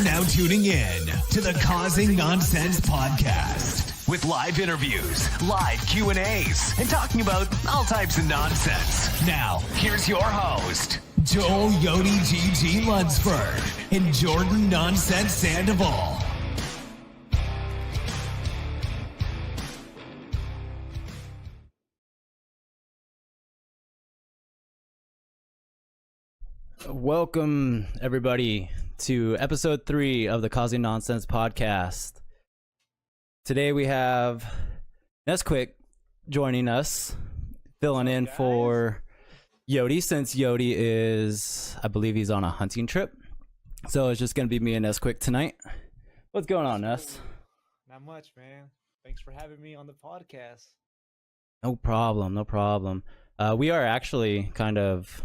now tuning in to the Causing Nonsense podcast with live interviews, live Q&As, and talking about all types of nonsense. Now, here's your host, Joel Yodi GG Lunsford and Jordan Nonsense Sandoval. Welcome, everybody, to episode 3 of the Causing Nonsense podcast. Today we have NesQuik joining us, filling in for Yodi, since Yodi is, I believe he's on a hunting trip. So it's just going to be me and NesQuik tonight. What's going on, Nes? Not much, man. Thanks for having me on the podcast. No problem, no problem. We are actually kind of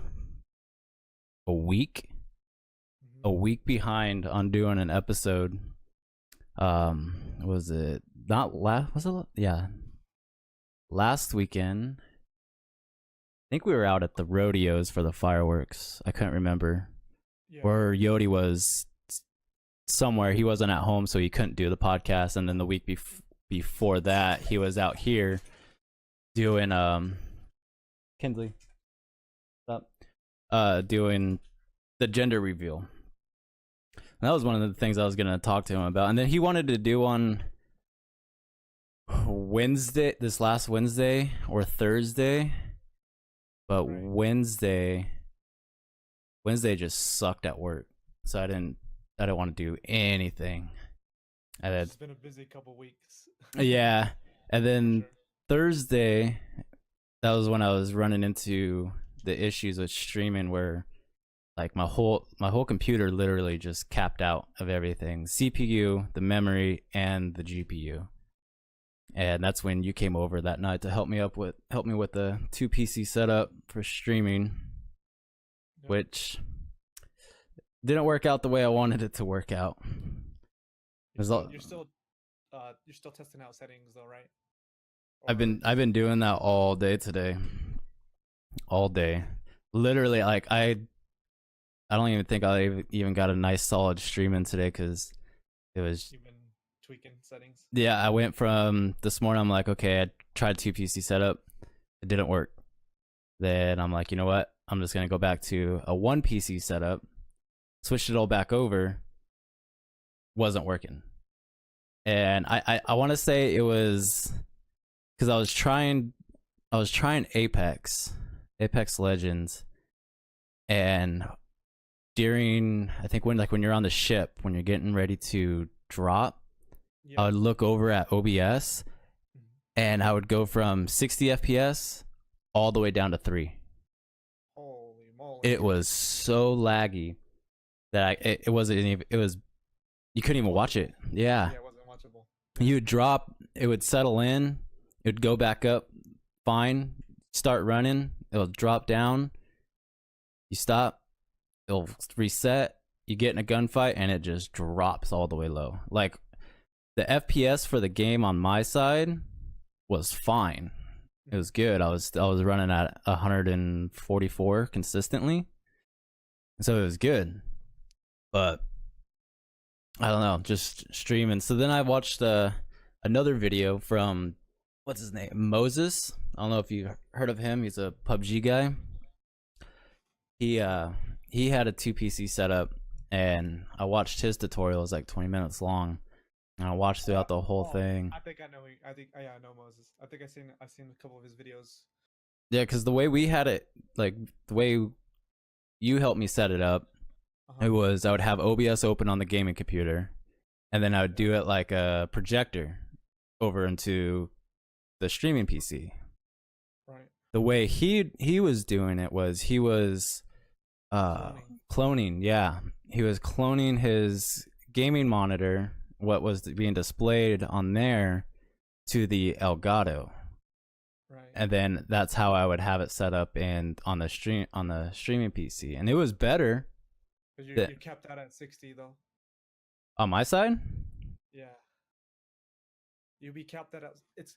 a week behind on doing an episode. Was it not last? Was it? Yeah, last weekend. I think we were out at the rodeos for the fireworks. I couldn't remember. Yeah. Or Yodi was somewhere. He wasn't at home, so he couldn't do the podcast. And then the week before that, he was out here doing Kinsley. Stop. Doing the gender reveal. And that was one of the things I was going to talk to him about. And then he wanted to do on Wednesday, this last Wednesday or Thursday. But right. Wednesday just sucked at work. So I didn't want to do anything. It's been a busy couple weeks. Yeah. And then Sure. Thursday, that was when I was running into the issues with streaming where like my whole computer literally just capped out of everything, CPU, the memory, and the GPU. And that's when you came over that night to help me with the 2 PC setup for streaming. Yep. Which didn't work out the way I wanted it to work out. You're still testing out settings though, right? I've been doing that all day today. All day. Literally, like I don't even think I even got a nice solid stream in today because it was. You've been tweaking settings. Yeah, I went from this morning. I'm like, okay, I tried 2 PC setup. It didn't work. Then I'm like, you know what? I'm just gonna go back to a 1 PC setup. Switched it all back over. Wasn't working. And I want to say it was because I was trying Apex Legends, and during, I think when you're on the ship, when you're getting ready to drop, Yeah. I would look over at OBS and I would go from 60 FPS all the way down to 3. Holy moly! It was so laggy that it was you couldn't even watch it. Yeah. Yeah, it wasn't watchable. You would drop, it would settle in, it would go back up fine, start running, it'll drop down, you stop, it'll reset, you get in a gunfight, and it just drops all the way low. Like, the FPS for the game on my side was fine. It was good. I was running at 144 consistently, so it was good. But I don't know, just streaming. So then I watched another video from, what's his name, Moses. I don't know if you heard of him. He's a PUBG guy. He had a 2 PC setup, and I watched his tutorial. It was like 20 minutes long, and I watched throughout the whole thing. I think I know. I know Moses. I think I've seen a couple of his videos. Yeah, because the way we had it, like the way you helped me set it up, it was I would have OBS open on the gaming computer, and then I would do it like a projector over into the streaming PC. Right. The way he was doing it was he was cloning. Yeah, he was cloning his gaming monitor, what was being displayed on there, to the Elgato. Right. And then that's how I would have it set up on the streaming PC, and it was better. But you kept that at 60 though. On my side? Yeah. You be capped at it's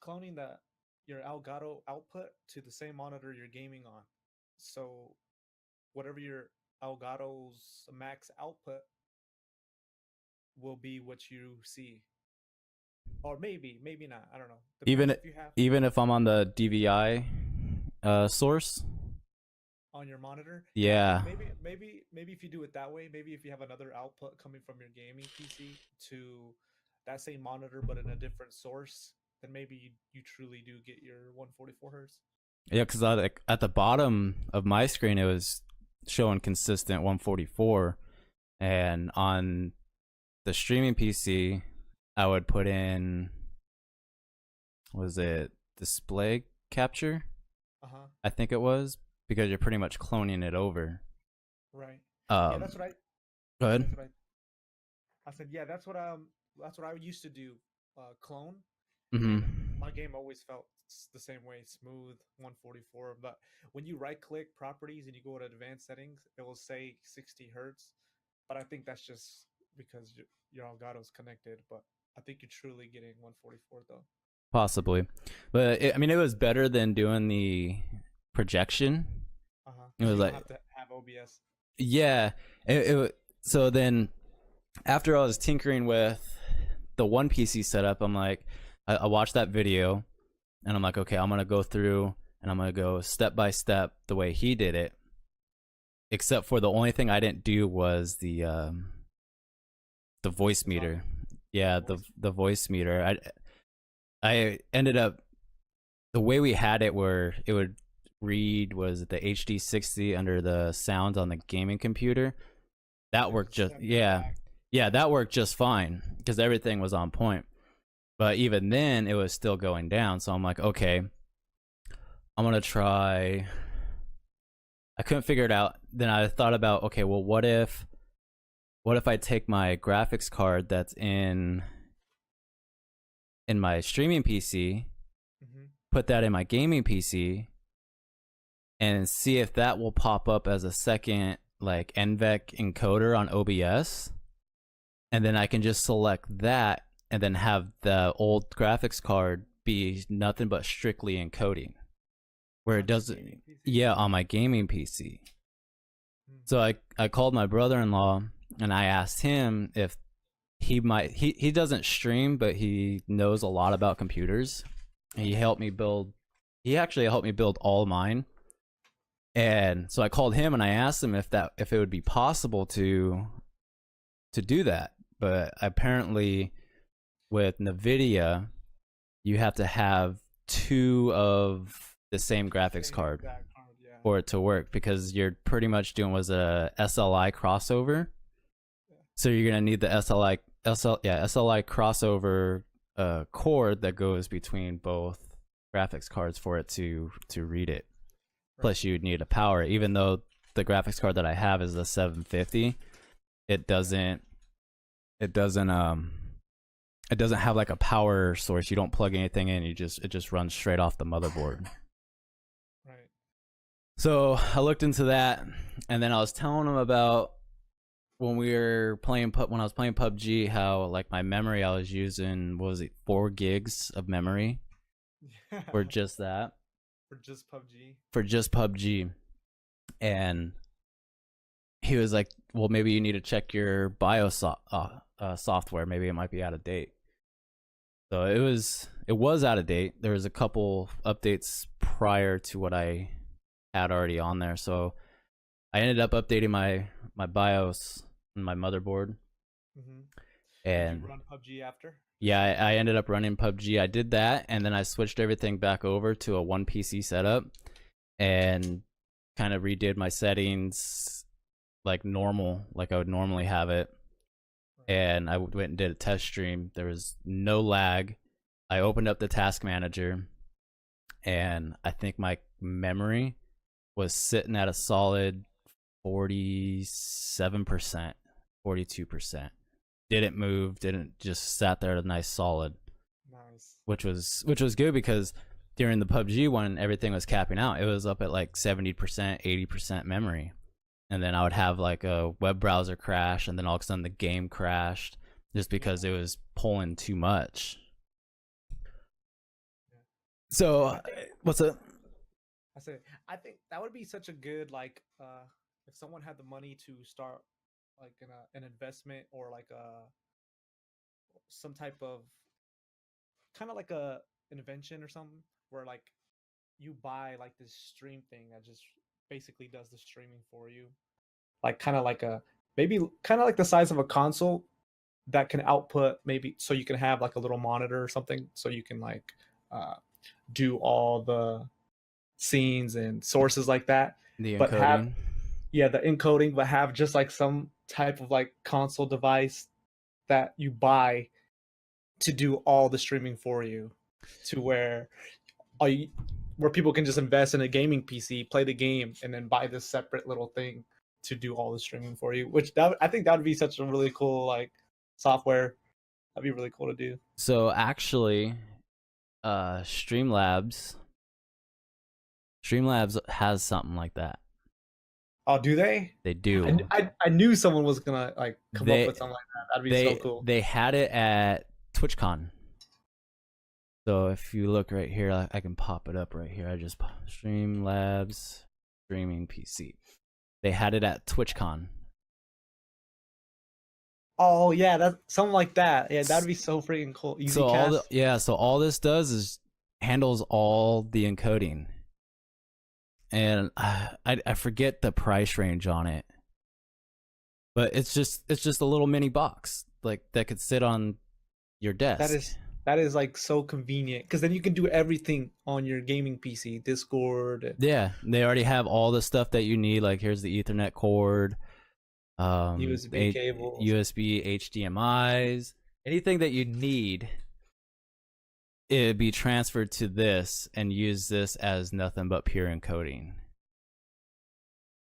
cloning your Elgato output to the same monitor you're gaming on. So whatever your Elgato's max output will be what you see, or maybe not. I don't know. Even Depends if you have even if I'm on the DVI source. on your monitor. Yeah, I Yeah. think maybe if you do it that way, maybe if you have another output coming from your gaming PC to that same monitor but in a different source, then maybe you truly do get your 144 hertz. Yeah, because at the bottom of my screen it was showing consistent 144, and on the streaming PC I would put in, was it display capture? Uh-huh. I think it was, because you're pretty much cloning it over. Right. Yeah, that's what I Go ahead. that's what I said. Yeah, that's what I used to do, clone, Mm-hmm. and my game always felt the same way, smooth 144. But when you right click properties and you go to advanced settings, it will say 60 hertz. But I think that's just because your Elgato's connected. But I think you're truly getting 144 though. Possibly, but I mean, it was better than doing the projection. Uh-huh. It was You don't like, have to have OBS. yeah. So then, after I was tinkering with the one PC setup, I'm like, I watched that video, and I'm like, okay, I'm gonna go through and I'm gonna go step by step the way he did it. Except for the only thing I didn't do was the voice meter. Yeah, the voice meter. I ended up, the way we had it where it would read was the HD60 under the sounds on the gaming computer. That worked just, yeah, that worked just fine because everything was on point. But even then, it was still going down. So I'm like, okay, I'm gonna try. I couldn't figure it out. Then I thought about, okay, well, what if I take my graphics card that's in my streaming PC, put that in my gaming PC, and see if that will pop up as a second like NVENC encoder on OBS, and then I can just select that and then have the old graphics card be nothing but strictly encoding, where it doesn't. Yeah, on my gaming PC. So I called my brother-in-law and I asked him if he doesn't stream, but he knows a lot about computers. He actually helped me build all mine. And so I called him and I asked him if it would be possible to do that. But apparently with NVIDIA, you have to have two of the same graphics card for it to work, because you're pretty much doing was a SLI crossover. So you're gonna need the SLI crossover cord that goes between both graphics cards for it to read it. Plus you'd need a power. Even though the graphics card that I have is a 750, it doesn't have like a power source. You don't plug anything in. It just runs straight off the motherboard. Right. So I looked into that, and then I was telling him about when I was playing PUBG, how like my memory I was using, what was it, 4 gigs of memory for just that. For just PUBG. And he was like, well, maybe you need to check your BIOS software. Maybe it might be out of date. So it was out of date. There was a couple updates prior to what I had already on there. So I ended up updating my BIOS and my motherboard. And did you run PUBG after? Yeah, I ended up running PUBG. I did that, and then I switched everything back over to a one PC setup and kind of redid my settings like normal, like I would normally have it. And I went and did a test stream. There was no lag. I opened up the task manager, and I think my memory was sitting at a solid 47%, 42%. Didn't move, just sat there at a nice solid. Nice. Which was good, because during the PUBG one, everything was capping out. It was up at like 70%, 80% memory. And then I would have like a web browser crash, and then all of a sudden the game crashed just because it was pulling too much. So, what's up? I think that would be such a good like if someone had the money to start like an investment or like a some type of kind of like a invention or something where like you buy like this stream thing that just basically does the streaming for you, like kind of like a maybe kind of like the size of a console that can output maybe so you can have like a little monitor or something so you can like uh, do all the scenes and sources like that, The but have encoding. yeah the encoding, but have just like some type of like console device that you buy to do all the streaming for you, to where all you, where people can just invest in a gaming PC, play the game, and then buy this separate little thing to do all the streaming for you. Which that I think that would be such a really cool like software. That'd be really cool to do. So actually, Streamlabs has something like that. Oh, do they? They do. I knew someone was gonna like come up with something like that. That'd be so cool. They had it at TwitchCon. So if you look right here, I can pop it up right here. I just Streamlabs streaming PC. They had it at TwitchCon. Oh yeah, that's something like that. Yeah, that'd be so freaking cool. Easy So cast. so all this does is handles all the encoding. And I forget the price range on it. But it's just a little mini box like that could sit on your desk. That is like so convenient because then you can do everything on your gaming PC, Discord. Yeah, they already have all the stuff that you need. Like here's the Ethernet cord, USB cables, USB HDMI's, anything that you need. It'd be transferred to this and use this as nothing but pure encoding.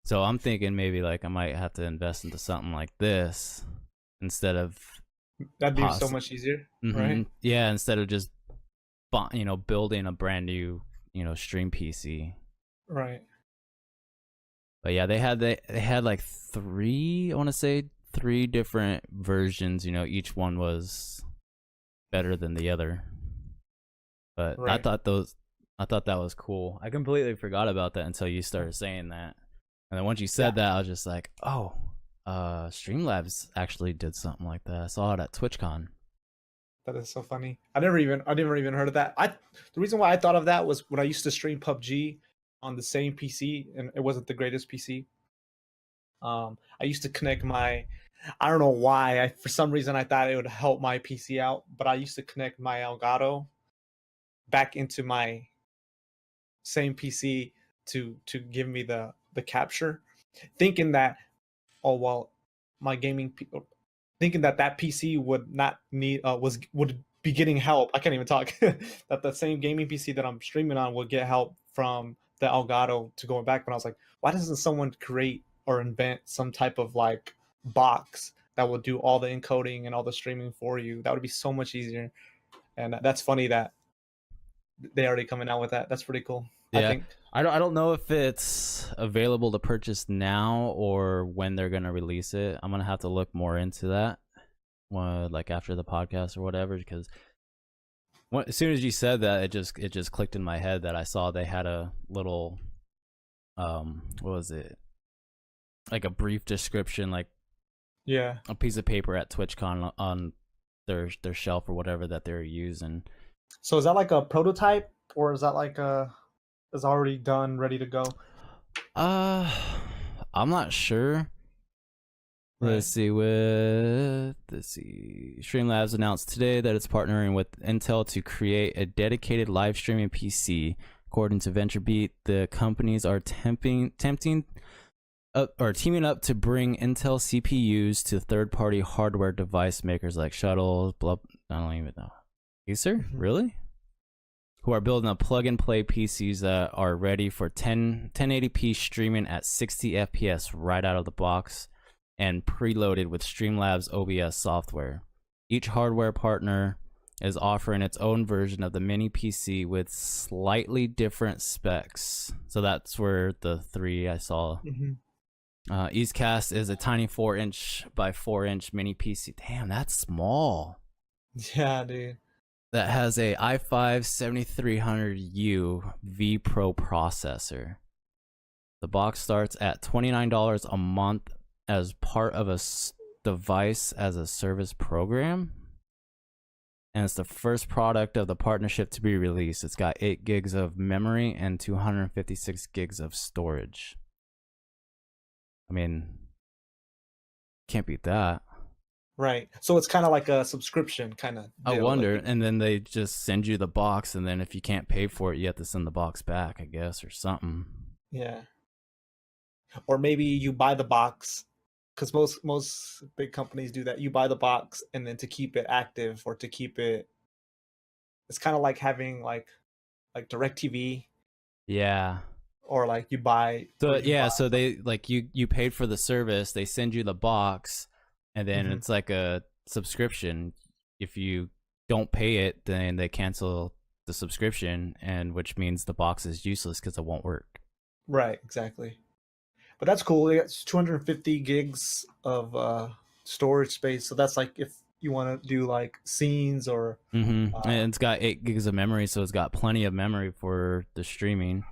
So I'm thinking maybe like I might have to invest into something like this instead of. That'd be so much easier, right? Yeah, instead of just building a brand new stream PC. Right. But yeah, they had like three different versions. Each one was better than the other. But right. I thought that was cool. I completely forgot about that until you started saying that. And then once you said that, I was just like, oh, Streamlabs actually did something like that. I saw it at TwitchCon. That is so funny. I never even heard of that. The reason why I thought of that was when I used to stream PUBG on the same PC, and it wasn't the greatest PC. I used to connect I don't know why. For some reason, I thought it would help my PC out, but I used to connect my Elgato back into my same PC to give me the capture, thinking that my gaming thinking that PC would not need would be getting help. I can't even talk. That the same gaming PC that I'm streaming on would get help from the Elgato to going back. But I was like, why doesn't someone create or invent some type of like box that will do all the encoding and all the streaming for you? That would be so much easier. And that's funny that they already coming out with that. That's pretty cool. Yeah. I don't know if it's available to purchase now or when they're gonna release it. I'm gonna have to look more into that, like after the podcast or whatever. Because as soon as you said that, it just clicked in my head that I saw they had a little, what was it? Like a brief description, like a piece of paper at TwitchCon on their shelf or whatever that they're using. So is that like a prototype, or is that like is already done, ready to go? I'm not sure. Right. Let's see. Streamlabs announced today that it's partnering with Intel to create a dedicated live streaming PC. According to VentureBeat, the companies are teaming up to bring Intel CPUs to third-party hardware device makers like Shuttle. I don't even know. Acer, really? Who are building a plug-and-play PCs that are ready for 1080p streaming at 60 FPS right out of the box and preloaded with Streamlabs OBS software. Each hardware partner is offering its own version of the mini PC with slightly different specs. So that's where the three I saw. Eastcast is a tiny 4-inch by 4-inch mini PC. Damn, that's small. Yeah, dude. That has a i5 7300U V Pro processor. The box starts at $29 a month as part of a device as a service program. And it's the first product of the partnership to be released. It's got 8 gigs of memory and 256 gigs of storage. I mean, can't beat that. Right. So it's kind of like a subscription kind of. I wonder. And then they just send you the box, and then if you can't pay for it, you have to send the box back, I guess, or something. Yeah. Or maybe you buy the box, because most big companies do that. You buy the box, and then to keep it active or to keep it, it's kind of like having like DirecTV. Yeah. Or like you buy. So yeah, so they like you paid for the service. They send you the box, and then it's like a subscription. If you don't pay it, then they cancel the subscription, and which means the box is useless because it won't work. Right. Exactly. But that's cool. It's 250 gigs of storage space. So that's like if you want to do like scenes or. And it's got 8 gigs of memory, so it's got plenty of memory for the streaming.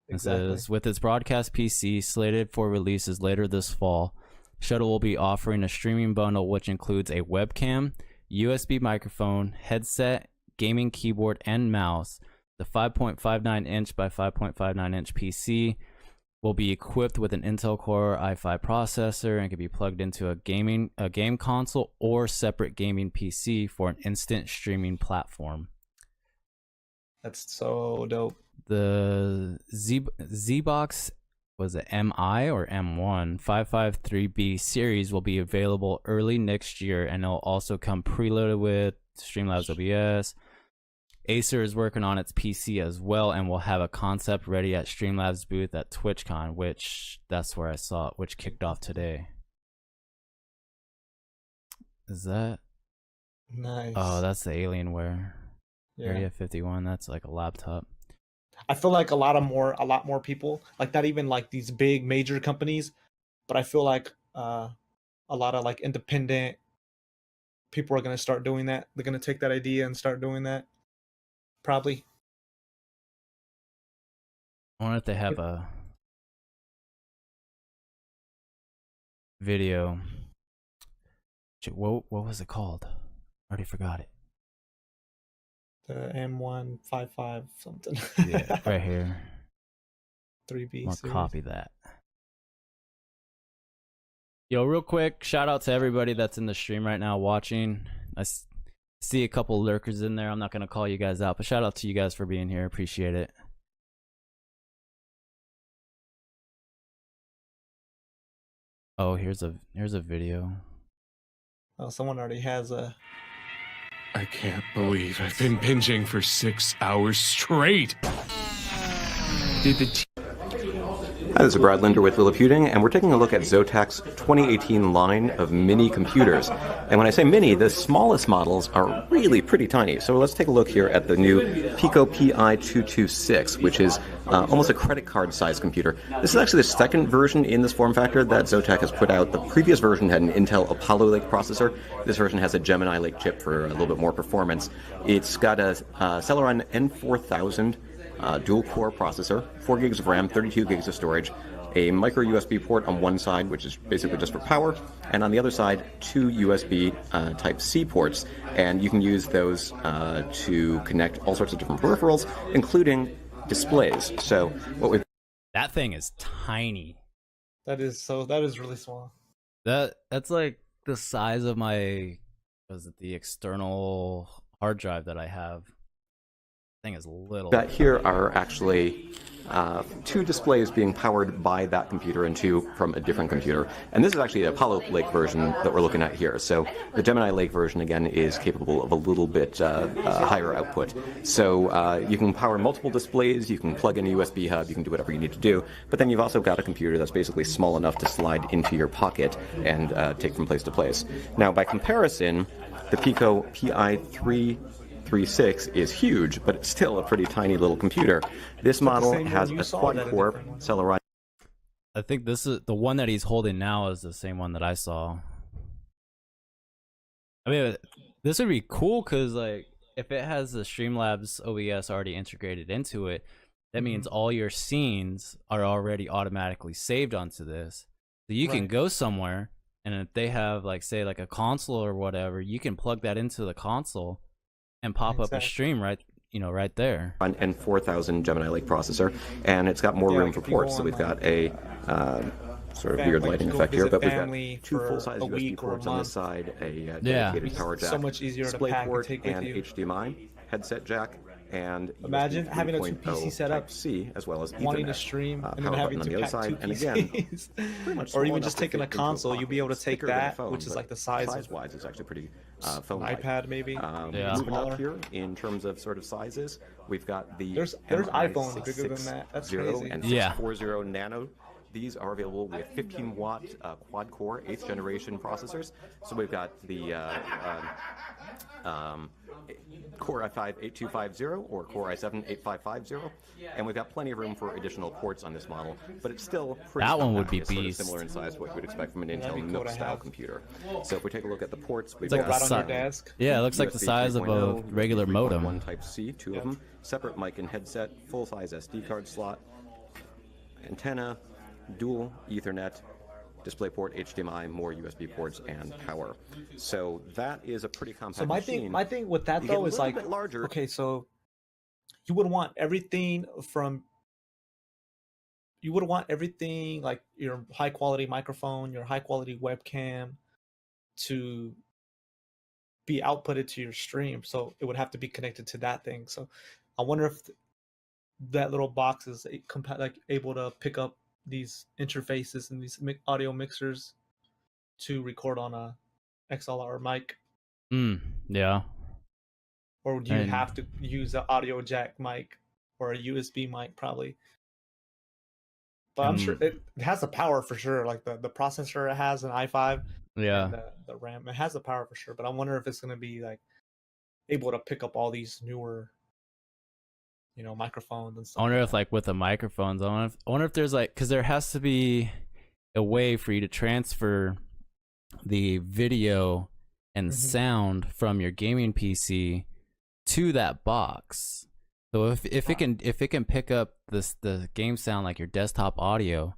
Exactly. It says, with its broadcast PC slated for releases later this fall, Shuttle will be offering a streaming bundle which includes a webcam, USB microphone, headset, gaming keyboard, and mouse. The 5.59 inch by 5.59 inch PC will be equipped with an Intel Core i5 processor and can be plugged into a game console or separate gaming PC for an instant streaming platform. That's so dope. The Z-Box, was it MI or M1 553B series will be available early next year, and it'll also come preloaded with Streamlabs OBS. Acer is working on its PC as well, and will have a concept ready at Streamlabs booth at TwitchCon, which that's where I saw it, which kicked off today. Is that nice? Oh, that's the Alienware. Yeah. Area 51. That's like a laptop. I feel like a lot more people, like not even like these big major companies, but I feel like a lot of like independent people are going to start doing that. They're going to take that idea and start doing that. Probably. I wonder if they have a video. What was it called? I already forgot it. The M155 something. Yeah, right here. 3B. I'll series. copy that. Yo, real quick, shout out to everybody that's in the stream right now watching. I see a couple lurkers in there. I'm not going to call you guys out, but shout out to you guys for being here. Appreciate it. Oh, here's a video. Oh, someone already has a. I can't believe I've been binging for 6 hours straight. Did the Hi, this is Brad Linder with Lilliputiting, and we're taking a look at Zotac's 2018 line of mini computers. And when I say mini, the smallest models are really pretty tiny. So let's take a look here at the new Pico Pi226, which is almost a credit card size computer. This is actually the second version in this form factor that Zotac has put out. The previous version had an Intel Apollo Lake processor. This version has a Gemini Lake chip for a little bit more performance. It's got a Celeron N4000 dual-core processor, 4 gigs of RAM, 32 gigs of storage, a micro USB port on one side, which is basically just for power, and on the other side, 2 USB Type-C ports, and you can use those to connect all sorts of different peripherals, including displays. So what we've That thing is tiny. That is really small. That's like the size of my, the external hard drive that I have. Thing is little. got here are actually 2 displays being powered by that computer and 2 from a different computer. And this is actually the Apollo Lake version that we're looking at here. So the Gemini Lake version, again, is capable of a little bit higher output. So you can power multiple displays, you can plug in a USB hub, you can do whatever you need to do. But then you've also got a computer that's basically small enough to slide into your pocket and take from place to place. Now, by comparison, the Pico Pi36 is huge, but it's still a pretty tiny little computer. This model has a quad-core Celeron. I think this is the one that he's holding now is the same one that I saw. I mean, this would be cool because like if it has the Streamlabs OBS already integrated into it, that means all your scenes are already automatically saved onto this. So you can Right. go somewhere, and if they have like say like a console or whatever, you can plug that into the console and pop up a Exactly. stream right there. and 4000 Gemini Lake processor, and it's got more Yeah, room like for if you go ports. So on, we've got a sort of Fam- weird like lighting you go effect here, visit but we've got family 2 for full-size a USB week or a ports on this month. side, a Yeah. dedicated It's power jack, so much easier to display pack and port, take with and you. HDMI headset jack, and Imagine USB having a 3.0 2 PC setup, Type-C, as well as wanting to Ethernet, stream, and then power having button to on the other pack two side, and again, PCs, pretty much or small even enough just to taking fit a into console, you'll be able to pocket. take Thicker than a that, phone, which is but like the size of size-wise, it's actually pretty an phone-like. iPad, maybe. Yeah. Moving up Smaller. here in terms of sort of sizes, we've got the There's iPhones bigger than that. That's 660 crazy. and Yeah. 640 Nano. These are available with 15-watt quad-core 8th generation processors. So we've got the Core i5-8250 or Core i7-8550, and we've got plenty of room for additional ports on this model, but it's still pretty That one would compact. be It's sort of beast. similar in size to what you would expect from an That'd Intel be cool Nook to style have. computer. So if we take a look at the ports, we've like got right on your si- desk. Yeah, it looks like the USB size of a 3.0, regular USB modem. 3.1 Type-C, 2 of them, separate mic and headset, full-size SD card slot, antenna, dual Ethernet, DisplayPort, HDMI, more USB ports, and power. So that is a pretty compact So machine. my thing with that You get a though is little like, bit larger. okay, so you would want everything like your high quality microphone, your high quality webcam to be outputted to your stream. So it would have to be connected to that thing. So I wonder if that little box is like able to pick up these interfaces and these audio mixers to record on a XLR mic, Yeah. or do you And- have to use an audio jack mic or a USB mic probably? But I'm sure it has the power for sure. Like the processor it has, an i5, Yeah. and the RAM, it has the power for sure. But I wonder if it's going to be like able to pick up all these newer, microphones and stuff. I wonder if like with the microphones, I wonder if there's like, because there has to be a way for you to transfer the video and Mhm. sound from your gaming PC to that box. So if it can pick up the game sound like your desktop audio,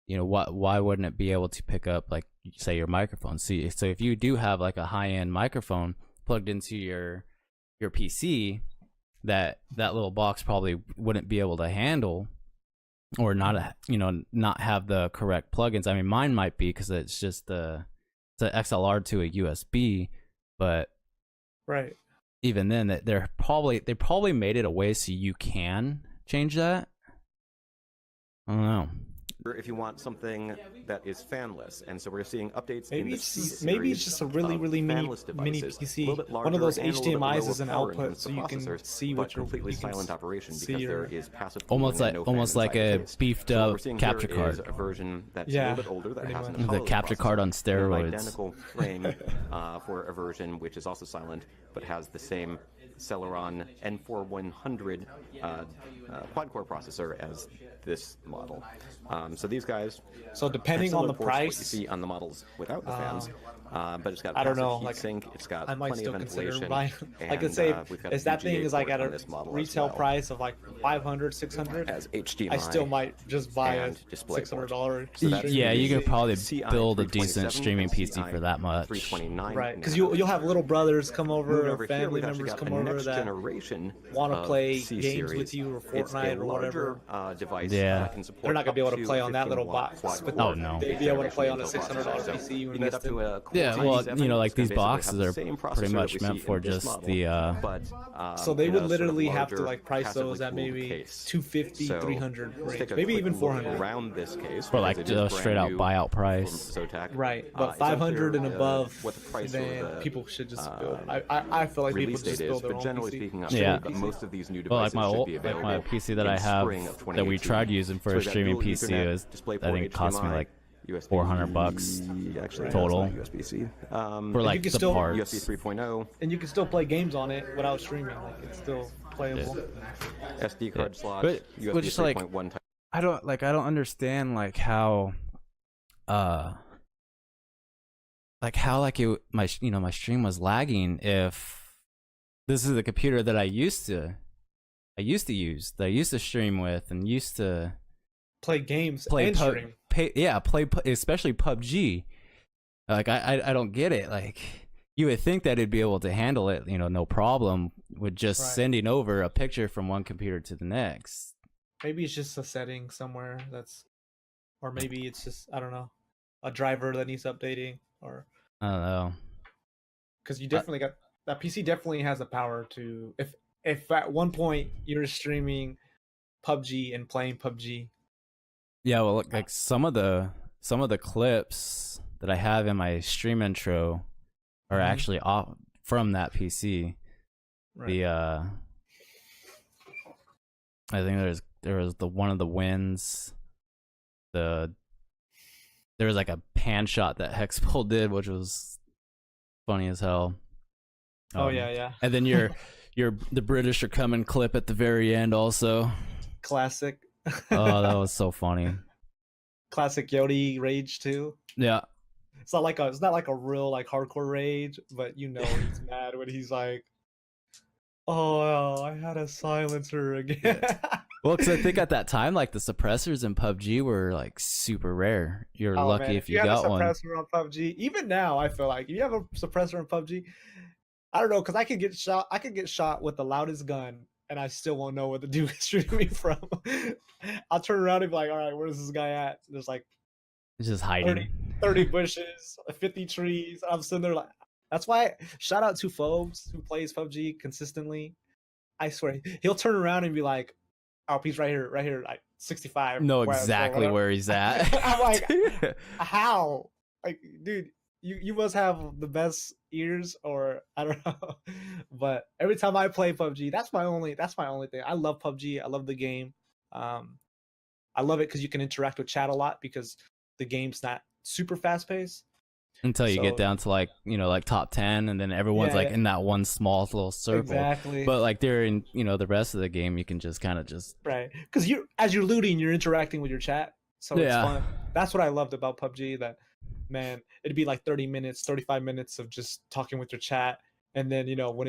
why wouldn't it be able to pick up like say your microphone? So if you do have like a high end microphone plugged into your PC, that little box probably wouldn't be able to handle, or not have the correct plugins. I mean, mine might be because it's just it's an XLR to a USB, but Right. even then, that they probably made it a way so you can change that. I don't know. If you want something that is fanless, and so we're seeing updates in Maybe the it's C just, maybe it's series just a really of really mini fanless mini devices, a PC. little bit One of those larger and a little bit HDMI's lower as an power output, against so the you can processors, see but what you're completely you can silent operation see because your- there is passive Almost cooling and like no fan almost like inside a the case. beefed So what up we're seeing capture here is card. a version that's Yeah, a little bit older that pretty has an much. The Apollo capture card on processor, and an steroids. identical frame for a version which is also silent but has the same Celeron N4100 quad-core processor as this model. So these guys, So depending similar on the ports to what you price, see on the models without the fans, but it's got I don't passive know, heat like, sink, it's got I might plenty still of consider ventilation, buying. I could and, say we've got if a that thing VGA is like port at on a this model as retail well. price of like 500, 600, As HDMI, I still might just buy a and DisplayPort. $600. So that's Yeah, you the could probably CI build a 327 decent streaming and PC CI for that much. 329 Right, because nano. you'll have little brothers come over, Moving or over here, family we've actually members got come a over next that generation want to of play C games series. with you, or It's a Fortnite or whatever. larger, device Yeah. that can support They're not gonna be able up to play on that little 15-watt box. quad But core. Oh, no. they'd be able to play on a Intel $600 processor. PC you You can get up invested. to a Core Yeah, well, i7. like It's gonna these basically boxes have the are same pretty processor much that we meant see for in this just model, the but, So they in would a sort of literally have to larger, like price passively those at cooled maybe case. 250, So 300 let's range, take a maybe quick even look 400. around this case, for like because it is just straight out brand new buyout from price. Zotac. Right, It's but 500 and unclear, above, what the price or then the, people should just build. uh, I feel like people release just date build is, their but own generally PC. speaking, Yeah. most of these new Well, devices like should be like available my PC that in I have spring of that we 2018. tried using for So a we've got streaming dual PC Ethernet, is, I DisplayPort, think it cost me HDMI, like USB, $400 actually, total. no, it's not USB-C. for like can the still- parts. USB 3.0, And you can still play games on it without streaming. Like it's still playable. SD card slot, But USB just like 3.1 type. I don't understand like how my stream was lagging if this is the computer that I used to I used to stream with and used to Play games play and stream. especially PUBG. Like I don't get it. Like you would think that it'd be able to handle it, no problem with just Right. sending over a picture from one computer to the next. Maybe it's just a setting somewhere or maybe it's just, I don't know, a driver that needs updating, or I don't know. because you definitely got that PC definitely has the power to, if at one point you're streaming PUBG and playing PUBG. Yeah, well, like some of the clips that I have in my stream intro are Mhm. actually off from that PC. Right. The I think there was the one of the wins. There was like a pan shot that Hexpol did, which was funny as hell. Oh yeah. And then the British are coming clip at the very end also. Classic. Oh, that was so funny. Classic Yodi rage too. Yeah. It's not like a real like hardcore rage, but he's mad when he's like, "Oh, I had a silencer again." Well, because I think at that time, like the suppressors in PUBG were like super rare. You're Oh, lucky man, if you have got a one. suppressor on PUBG. Even now, I feel like if you have a suppressor in PUBG, I don't know, because I could get shot. I could get shot with the loudest gun, and I still won't know what the dude is shooting me from. I'll turn around and be like, "All right, where's this guy at?" There's like It's just hiding. 30 bushes, 50 trees. I'm sitting there like, that's why. Shout out to Phobes who plays PUBG consistently. I swear, he'll turn around and be like, "Oh, he's right here, like 65." Know where- exactly where he's at. I'm like, how? Like, dude, you must have the best ears, or I don't know. But every time I play PUBG, that's my only thing. I love PUBG. I love the game. I love it because you can interact with chat a lot because the game's not super fast paced. Until you So- get down to like like top 10, and then everyone's Yeah, like yeah. in that one small little circle. Exactly. But like during the rest of the game, you can just kind of just Right, because as you're looting, you're interacting with your chat, so it's Yeah. fun. That's what I loved about PUBG. That, man, it'd be like 30 minutes, 35 minutes of just talking with your chat, and then when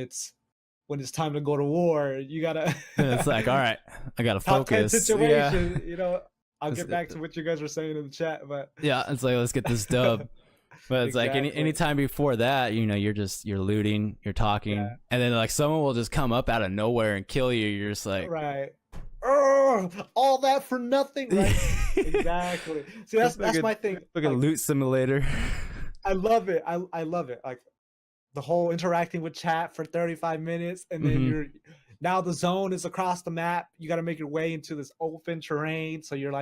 it's time to go to war, you gotta. it's like, all right, I gotta top 10 focus. situation. Yeah. I'll It's- get back to what you guys were saying in the chat, but Yeah, it's like, let's get this dub. But it's like Exactly. any time before that, you're looting, you're talking, Yeah. and then like someone will just come up out of nowhere and kill you. You're just like, right. Oh, all that for nothing, right? Exactly. See, that's my thing. Look at Like, loot simulator. I love it. I love it. Like the whole interacting with chat for 35 minutes, and then Mhm. now the zone is across the map. You got to make your way into this open terrain. So you're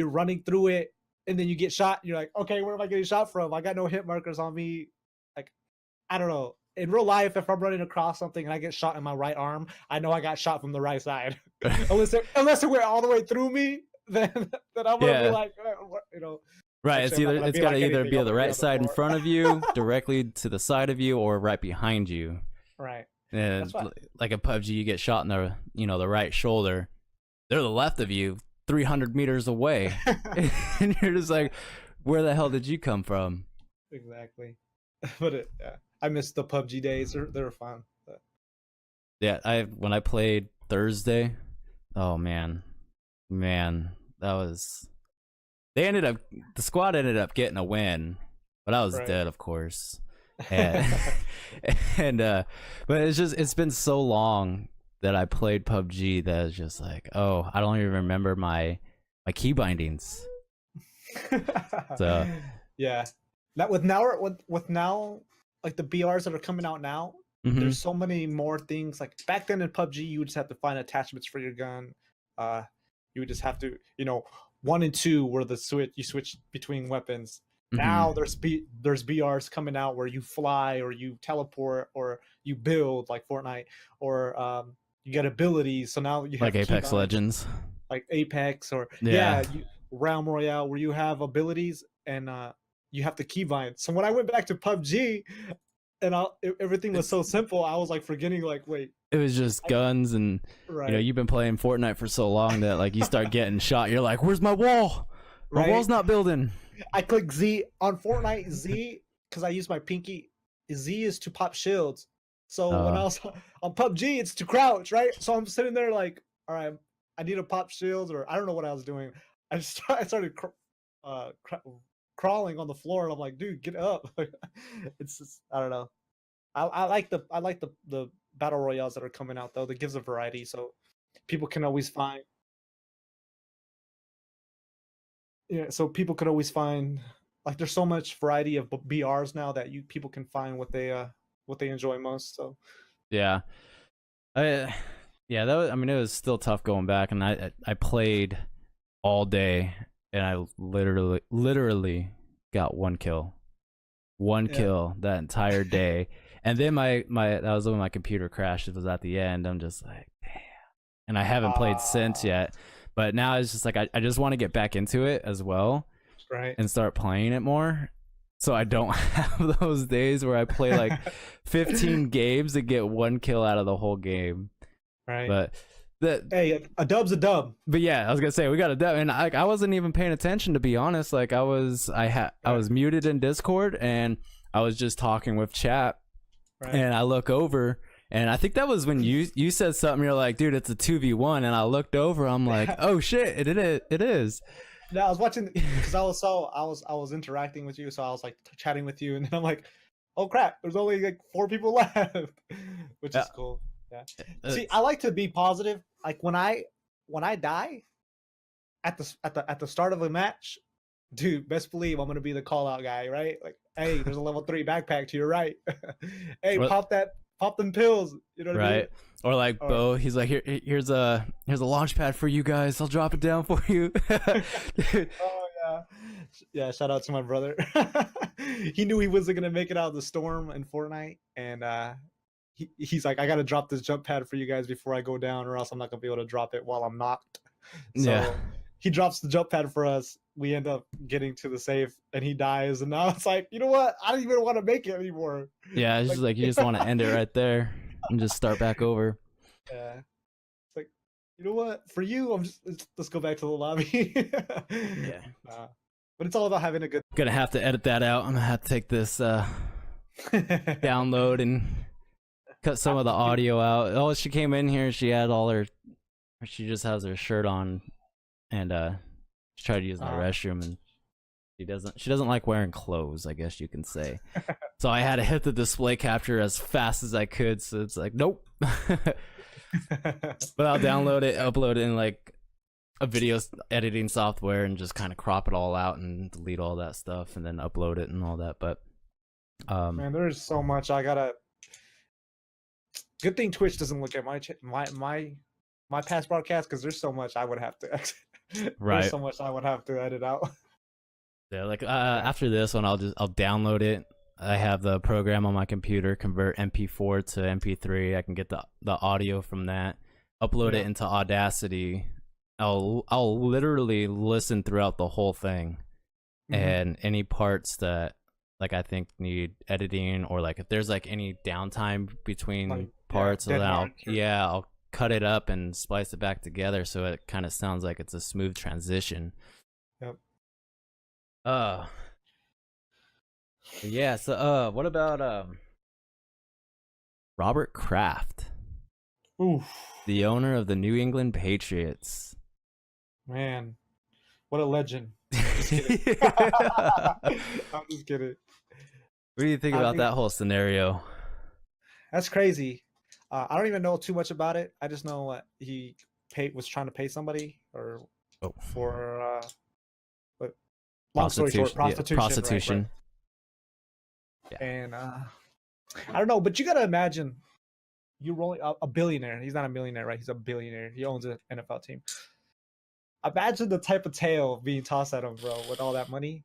running through it, and then you get shot. You're like, okay, where am I getting shot from? I got no hit markers on me. Like, I don't know. In real life, if I'm running across something and I get shot in my right arm, I know I got shot from the right side. unless it went all the way through me, then I'm gonna Yeah. be like, Right, Actually, I'm not gonna it's be got to like either anything be on the the right other side in floor. front of you, directly to the side of you, or right behind you. right. And That's why- like a PUBG, you get shot in the the right shoulder. They're the left of you, 300 meters away, and you're just like, where the hell did you come from? Exactly. But I missed the PUBG days. They were fun. But Yeah, when I played Thursday, oh man, that was. The squad ended up getting a win, but I was Right. dead, of course. And but it's been so long that I played PUBG that it's just like, oh, I don't even remember my key bindings. So yeah, that with now like the BRs that are coming out now, mhm. there's so many more things. Like back then in PUBG, you would just have to find attachments for your gun. You would just have to, 1 and 2 were you switch between weapons. Mhm. Now there's BRs coming out where you fly or you teleport or you build like Fortnite, or you get abilities. So now you have like Apex keybinds, Legends. like Apex, or Yeah. Realm Royale, where you have abilities and you have to keybind. So when I went back to PUBG and everything was so simple, I was like forgetting, like, wait, It was just guns, and right, you've been playing Fortnite for so long that like you start getting shot. You're like, where's my wall? My Right. wall's not building. I click Z on Fortnite. Z, because I use my pinky. Z is to pop shields. So when I was on PUBG, it's to crouch, right? So I'm sitting there like, all right, I need to pop shields, or I don't know what I was doing. I started crawling on the floor, and I'm like, dude, get up. It's just, I don't know. I like the battle royales that are coming out though. That gives a variety, so people can always find. Yeah, so people could always find, like, there's so much variety of BRs now that people can find what they enjoy most. So Yeah. Yeah, that was, I mean, it was still tough going back, and I played all day, and I literally got one kill that entire day. And then my that was when my computer crashed. It was at the end. I'm just like, damn. And I haven't played since yet. But now it's just like I just want to get back into it as well, right, and start playing it more. So I don't have those days where I play like 15 games and get one kill out of the whole game. right. But Hey, a dub's a dub. But yeah, I was gonna say we got a dub, and I wasn't even paying attention, to be honest. Like I was muted in Discord, and I was just talking with chat, Right. and I look over, and I think that was when you said something. You're like, dude, it's a 2v1, and I looked over. I'm like, oh shit, it is. Yeah, I was watching because I was interacting with you, so I was like chatting with you, and then I'm like, oh crap, there's only like 4 people left, which is cool. Yeah. See, I like to be positive. Like when I die at the start of a match, dude, best believe I'm gonna be the call out guy, right? Like, hey, there's a level 3 backpack to your right. Hey, What? pop them pills. You know what I mean? Right. Or like Bo, he's like, here's a launch pad for you guys. I'll drop it down for you. Oh yeah. Yeah, shout out to my brother. He knew he wasn't gonna make it out of the storm in Fortnite, and he's like, I gotta drop this jump pad for you guys before I go down, or else I'm not gonna be able to drop it while I'm knocked. So Yeah. he drops the jump pad for us. We end up getting to the safe, and he dies. And now it's like, you know what? I don't even want to make it anymore. Yeah, it's just like you just want to end it right there and just start back over. Yeah. It's like, you know what? For you, let's go back to the lobby. Yeah. But it's all about having a good. Gonna have to edit that out. I'm gonna have to take this download and cut some of the audio out. Oh, she came in here. She had she just has her shirt on, and she tried to use my restroom, and she doesn't like wearing clothes, I guess you can say. So I had to hit the display capture as fast as I could. So it's like, nope. But I'll download it, upload it in like a video editing software, and just kind of crop it all out and delete all that stuff, and then upload it and all that. But man, there's so much I gotta. Good thing Twitch doesn't look at my past broadcast, because there's so much I would have to Right. There's so much I would have to edit out. yeah, like after this one, I'll download it. I have the program on my computer, convert MP4 to MP3. I can get the audio from that, upload it into Audacity. I'll literally listen throughout the whole thing, and any parts that like I think need editing, or like if there's like any downtime between Like, parts, yeah, then dead I'll cut it up and splice it back together so it kind of sounds like it's a smooth transition. Yep. Yeah, so what about Robert Kraft, Oof, the owner of the New England Patriots? man, what a legend. Just kidding. I'm just kidding. What do you think about that whole scenario? That's crazy. I don't even know too much about it. I just know what he was trying to pay somebody, or for but long story short, prostitution. Yeah, prostitution. Right. Yeah. And I don't know, but you gotta imagine you rolling a billionaire. He's not a millionaire, right? He's a billionaire. He owns an NFL team. Imagine the type of tale being tossed at him, bro, with all that money.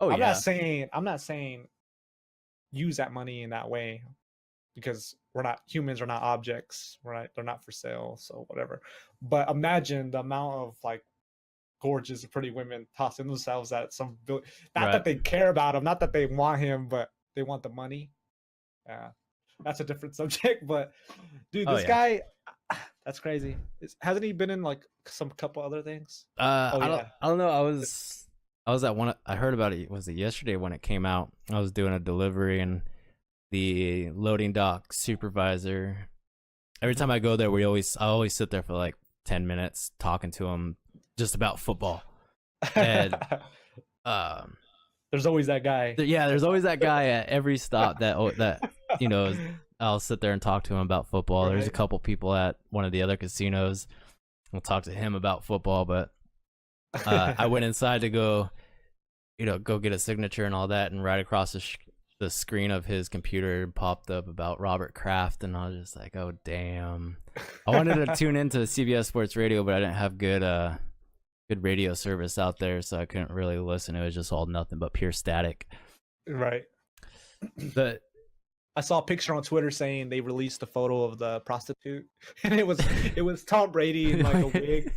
Oh, I'm not saying use that money in that way, because humans are not objects, right? They're not for sale, so whatever. But imagine the amount of like gorgeous, pretty women tossing themselves at some not that they care about him, not that they want him, but they want the money. Yeah, that's a different subject. But dude, this guy, that's crazy. Hasn't he been in like some couple other things? I don't know. I was at one. I heard about it. Was it yesterday when it came out? I was doing a delivery, and the loading dock supervisor. Every time I go there, I always sit there for like 10 minutes talking to him just about football. And there's always that guy. there's always that guy at every stop that I'll sit there and talk to him about football. Right. There's a couple people at one of the other casinos. We'll talk to him about football, but I went inside to go get a signature and all that, and right across the screen of his computer popped up about Robert Kraft, and I was just like, oh damn. I wanted to tune into CBS Sports Radio, but I didn't have good radio service out there, so I couldn't really listen. It was just all nothing but pure static. Right. But I saw a picture on Twitter saying they released a photo of the prostitute, and it was Tom Brady in like a wig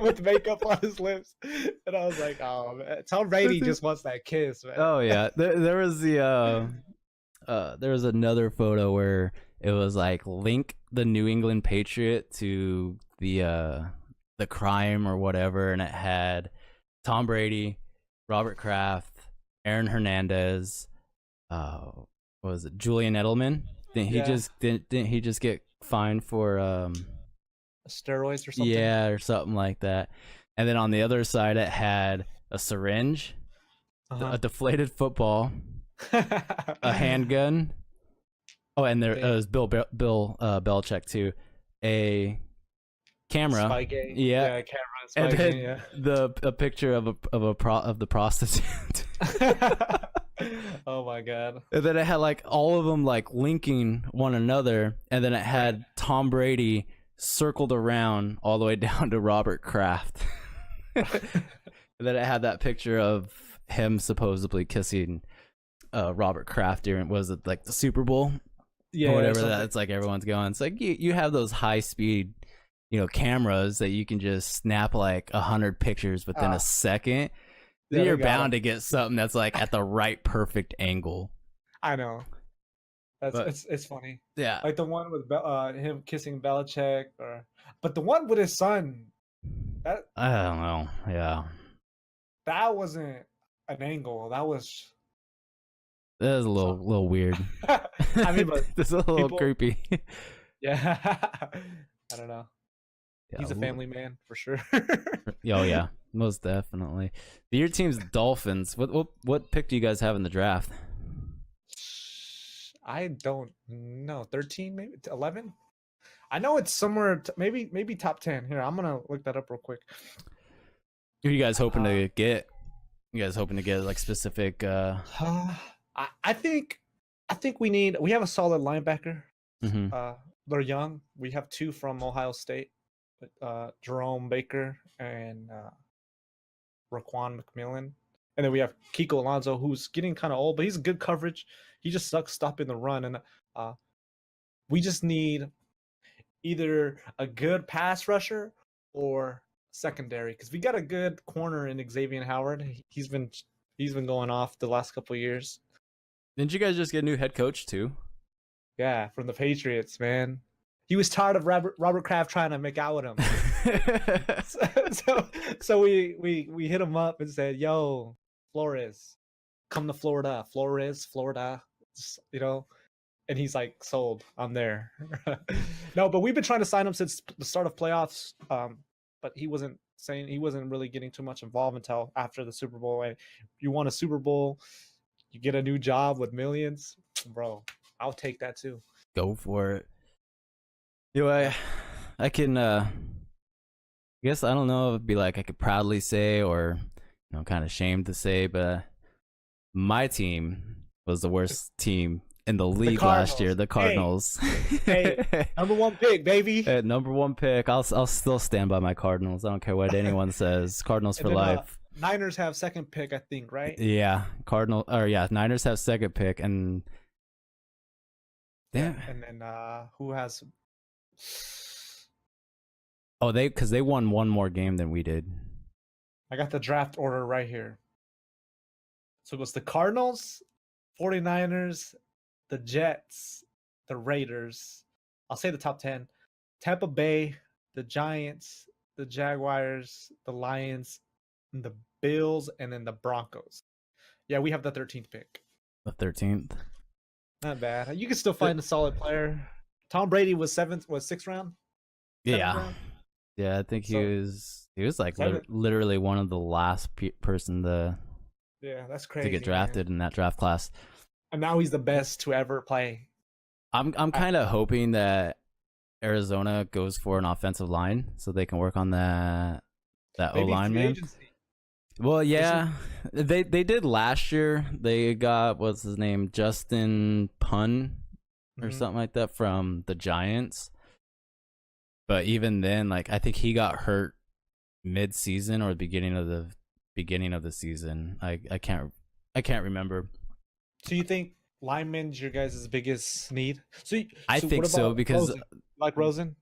with makeup on his lips, and I was like, oh man, Tom Brady just wants that kiss, man. oh yeah, there was there was another photo where it was like link the New England Patriot to the crime or whatever, and it had Tom Brady, Robert Kraft, Aaron Hernandez, what was it, Julian Edelman? Didn't he just get fined for steroids or something? Yeah, or something like that. And then on the other side, it had a syringe, a deflated football, a handgun. Oh, and there was Bill Belichick too. A camera. Spygate. Yeah, camera. And Spygate, then a picture of the prostitute. Oh my god. And then it had like all of them like linking one another, and then it had Tom Brady circled around all the way down to Robert Kraft. And then it had that picture of him supposedly kissing Robert Kraft during, was it like the Super Bowl? Yeah, or whatever that. It's like everyone's going. It's like you have those high speed, cameras that you can just snap like 100 pictures within a second. Yeah, You're bound to get something that's like at the right perfect angle. I know. It's funny. Yeah. Like the one with him kissing Belichick, but the one with his son. I don't know. Yeah. That wasn't an angle. That was a little weird. I mean, but it's a little creepy. Yeah. I don't know. Yeah, he's a family man for sure. Oh yeah, most definitely. Your team's Dolphins. What pick do you guys have in the draft? I don't know. 13, maybe 11. I know it's somewhere. Maybe top 10. Here, I'm gonna look that up real quick. Who are you guys hoping to get? You guys hoping to get like specific? I think we have a solid linebacker. Mm-hmm. They're young. We have two from Ohio State, Jerome Baker and Raquan McMillan. And then we have Kiko Alonso, who's getting kind of old, but he's good coverage. He just sucks stopping the run. And we just need either a good pass rusher or secondary, because we got a good corner in Xavier Howard. He's been going off the last couple of years. Didn't you guys just get a new head coach too? Yeah, from the Patriots, man. He was tired of Robert Kraft trying to make out with him. so we hit him up and said, "Yo, Flores, come to Florida. Florida." And he's like, "Sold. I'm there." No, but we've been trying to sign him since the start of playoffs. But he wasn't really getting too much involved until after the Super Bowl. And you won a Super Bowl, you get a new job with millions, bro. I'll take that too. Go for it. I can. I guess I don't know if it'd be like I could proudly say, or kind of ashamed to say, but my team was the worst team in the league last year. The Cardinals. Hey, number one pick, baby. Number one pick. I'll still stand by my Cardinals. I don't care what anyone says. Cardinals for life. Niners have second pick, I think, right? Yeah, Niners have second pick, and yeah. And then who has? Oh, because they won one more game than we did. I got the draft order right here. So it was the Cardinals, 49ers, the Jets, the Raiders. I'll say the top 10. Tampa Bay, the Giants, the Jaguars, the Lions, and the Bills, and then the Broncos. Yeah, we have the 13th pick. The 13th? Not bad. You can still find a solid player. Tom Brady was sixth round. Seventh Yeah, round? yeah. I think So- he was like Seven- literally one of the last person to Yeah, that's crazy. get man. drafted in that draft class. And now he's the best to ever play. I'm kind of hoping that Arizona goes for an offensive line so they can work on that O Maybe line, free man. agency. Well, yeah, they did last year. They got what's his name, Justin Pun or Mhm. something like that from the Giants. But even then, like I think he got hurt mid-season or the beginning of the season. I can't remember. So you think linemen's your guys' biggest need? I think what so about because Rosen? Like Rosen?